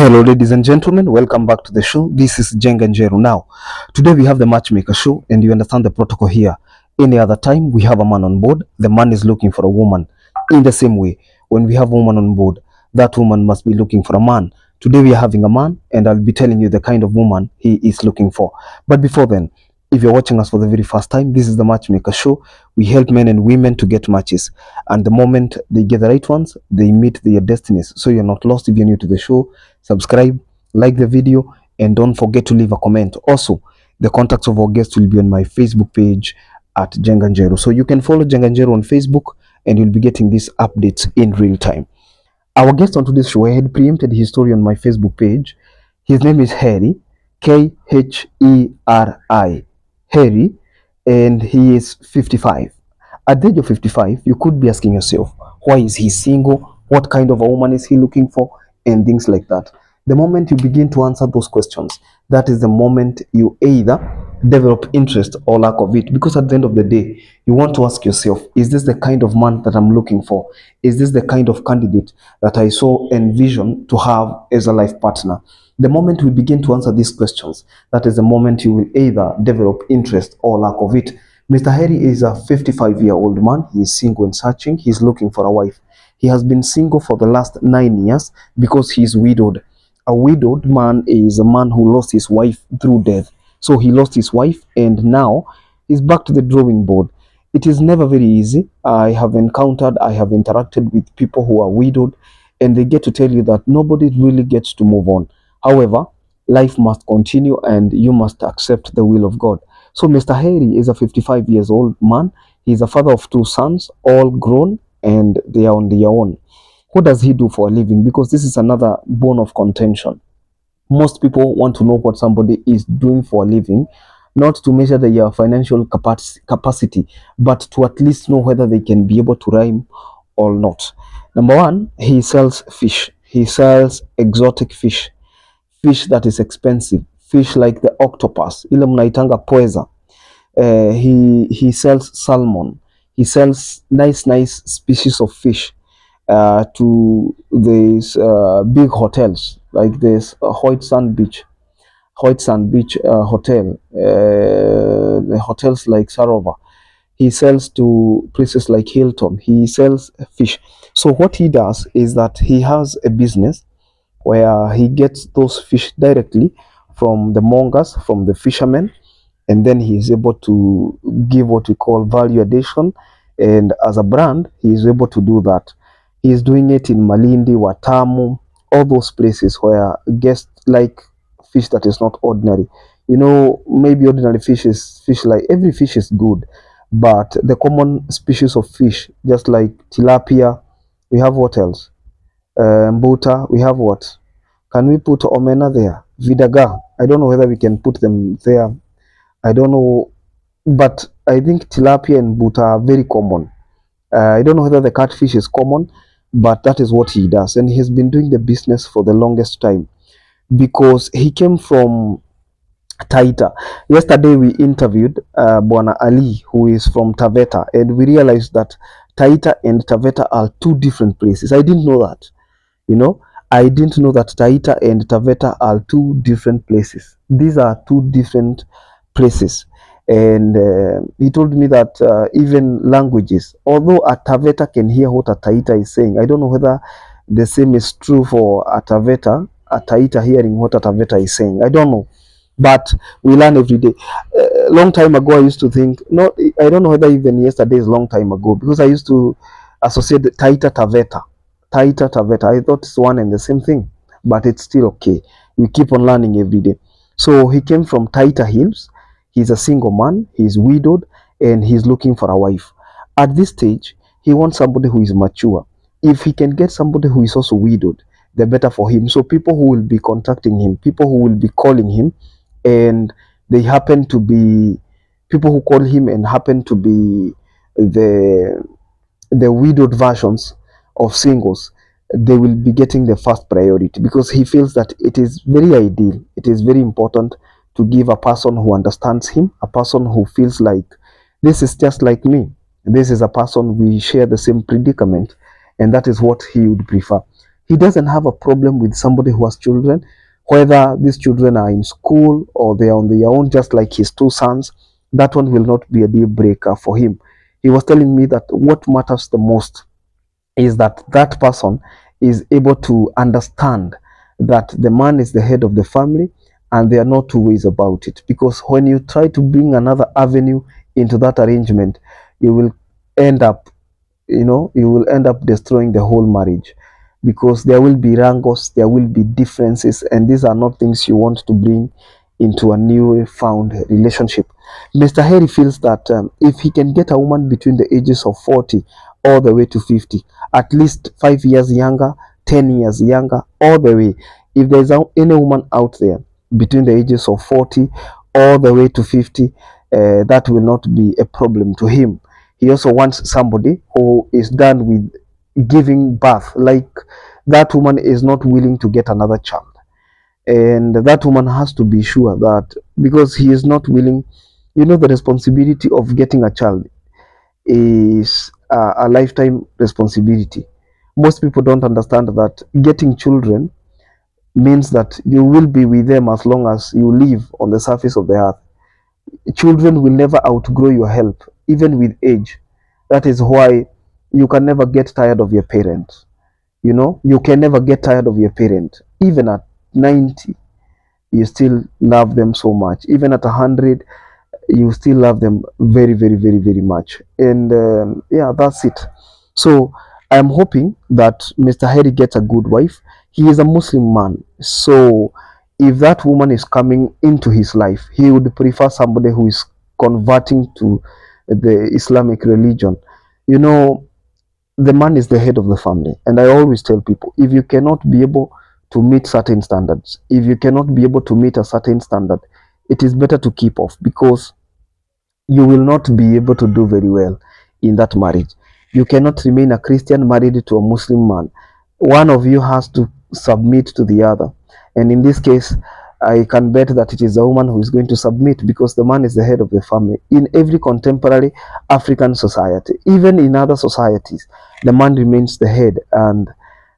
Hello, ladies and gentlemen. Welcome back to the show. This is Jenga Njeru. Now, today we have the Matchmaker show, and you understand the protocol here. Any other time, we have a man on board. The man is looking for a woman. In the same way, when we have a woman on board, that woman must be looking for a man. Today we are having a man, and I'll be telling you the kind of woman he is looking for. But before then, if you're watching us for the very first time, this is the Matchmaker show. We help men and women to get matches, and the moment they get the right ones, they meet their destinies. So you're not lost if you're new to the show. Subscribe, like the video, and don't forget to leave a comment. Also, the contacts of our guests will be on my Facebook page at Jenganjero. So you can follow Jenganjero on Facebook, and you'll be getting these updates in real time. Our guest on today's show, I had preempted his story on my Facebook page. His name is Harry, Kheri, Harry, and he is 55. At the age of 55, you could be asking yourself, why is he single? What kind of a woman is he looking for? And things like that. The moment you begin to answer those questions, that is the moment you either develop interest or lack of it. Because at the end of the day, you want to ask yourself, is this the kind of man that I'm looking for? Is this the kind of candidate that I saw envision to have as a life partner? The moment we begin to answer these questions, that is the moment you will either develop interest or lack of it. Mr. Harry is a 55-year-old man. He is single and searching. He's looking for a wife. He has been single for the last 9 years because he is widowed. A widowed man is a man who lost his wife through death. So he lost his wife and now he's back to the drawing board. It is never very easy. I have interacted with people who are widowed, and they get to tell you that nobody really gets to move on. However, life must continue and you must accept the will of God. So Mr. Harry is a 55 years old man. He's a father of 2 sons, all grown, and they are on their own. What does he do for a living? Because this is another bone of contention. Most people want to know what somebody is doing for a living, not to measure their financial capacity, but to at least know whether they can be able to rhyme or not. Number one, he sells fish. He sells exotic fish, fish that is expensive, fish like the octopus, ile mnaitanga pweza. He sells salmon. He sells nice species of fish to these big hotels like this White Sand Beach Hotel, the hotels like Sarova. He sells to places like Hilton. He sells fish. So what he does is that he has a business where he gets those fish directly from the mongers, from the fishermen, and then he is able to give what we call value addition. And as a brand, he is able to do that. He is doing it in Malindi, Watamu, all those places where guests like fish that is not ordinary. You know, maybe ordinary fish is fish, like every fish is good, but the common species of fish, just like tilapia, we have what else? Mbuta, we have what? Can we put omena there? Vidaga. I don't know whether we can put them there. I don't know, but I think tilapia and mbuta are very common. I don't know whether the catfish is common, but that is what he does. And he's been doing the business for the longest time because he came from Taita. Yesterday we interviewed Bwana Ali, who is from Taveta, and we realized that Taita and Taveta are 2 different places. I didn't know that. You know, I didn't know that Taita and Taveta are 2 different places. These are 2 different places. And he told me that even languages, although a Taveta can hear what a Taita is saying, I don't know whether the same is true for a Taveta, a Taita hearing what a Taveta is saying. I don't know. But we learn every day. Long time ago, I used to think, no, I don't know whether even yesterday is long time ago, because I used to associate Taita Taveta. Tita Taveta. I thought it's one and the same thing, but it's still okay. We keep on learning every day. So he came from Taita Hills. He's a single man. He's widowed and he's looking for a wife. At this stage, he wants somebody who is mature. If he can get somebody who is also widowed, the better for him. So people who will be contacting him, people who will be calling him, and they happen to be people who call him and happen to be the widowed versions of singles, they will be getting the first priority because he feels that it is very ideal, it is very important to give a person who understands him, a person who feels like this is just like me, this is a person we share the same predicament, and that is what he would prefer. He doesn't have a problem with somebody who has children, whether these children are in school or they are on their own, just like his two sons. That one will not be a deal breaker for him. He was telling me that what matters the most is that that person is able to understand that the man is the head of the family, and there are no two ways about it. Because when you try to bring another avenue into that arrangement, you will end up, you will end up destroying the whole marriage, because there will be wrangles, there will be differences, and these are not things you want to bring into a new found relationship. Mr. Harry feels that if he can get a woman between the ages of 40 all the way to 50, at least 5 years younger, 10 years younger, all the way, if there's any woman out there between the ages of 40 all the way to 50, that will not be a problem to him. He also wants somebody who is done with giving birth, like that woman is not willing to get another child, and that woman has to be sure that, because he is not willing, the responsibility of getting a child is a lifetime responsibility. Most people don't understand that getting children means that you will be with them as long as you live on the surface of the earth. Children will never outgrow your help, even with age. That is why you can never get tired of your parents. You can never get tired of your parent. Even at 90, you still love them so much. Even at 100, you still love them very, very, very, very much. And yeah, that's it. So I'm hoping that Mr. Harry gets a good wife. He is a Muslim man. So if that woman is coming into his life, he would prefer somebody who is converting to the Islamic religion. You know, the man is the head of the family. And I always tell people, if you cannot be able to meet certain standards, if you cannot be able to meet a certain standard, it is better to keep off, because you will not be able to do very well in that marriage. You cannot remain a Christian married to a Muslim man. One of you has to submit to the other. And in this case, I can bet that it is the woman who is going to submit, because the man is the head of the family. In every contemporary African society, even in other societies, the man remains the head, and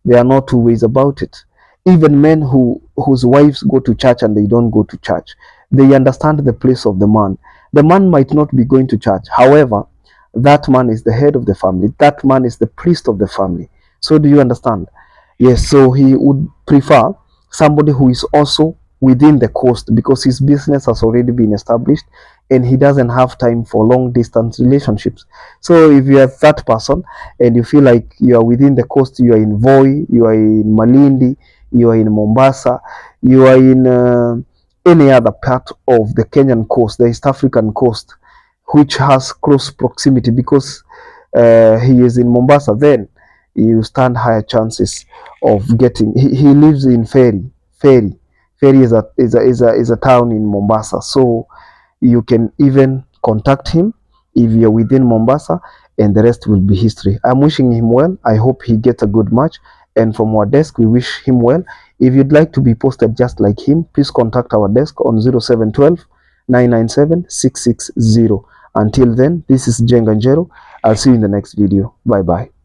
there are no two ways about it. Even men whose wives go to church and they don't go to church, they understand the place of the man. The man might not be going to church. However, that man is the head of the family. That man is the priest of the family. So do you understand? Yes, so he would prefer somebody who is also within the coast, because his business has already been established and he doesn't have time for long distance relationships. So if you are that person and you feel like you are within the coast, you are in Voi, you are in Malindi, you are in Mombasa, you are in any other part of the Kenyan coast, the East African coast, which has close proximity, because he is in Mombasa, then you stand higher chances of getting. He lives in Ferry. Ferry. Ferry is a town in Mombasa, so you can even contact him if you're within Mombasa, and the rest will be history. I'm wishing him well. I hope he gets a good match. And from our desk, we wish him well. If you'd like to be posted just like him, please contact our desk on 0712 997 660. Until then, this is Jenganjero. I'll see you in the next video. Bye bye.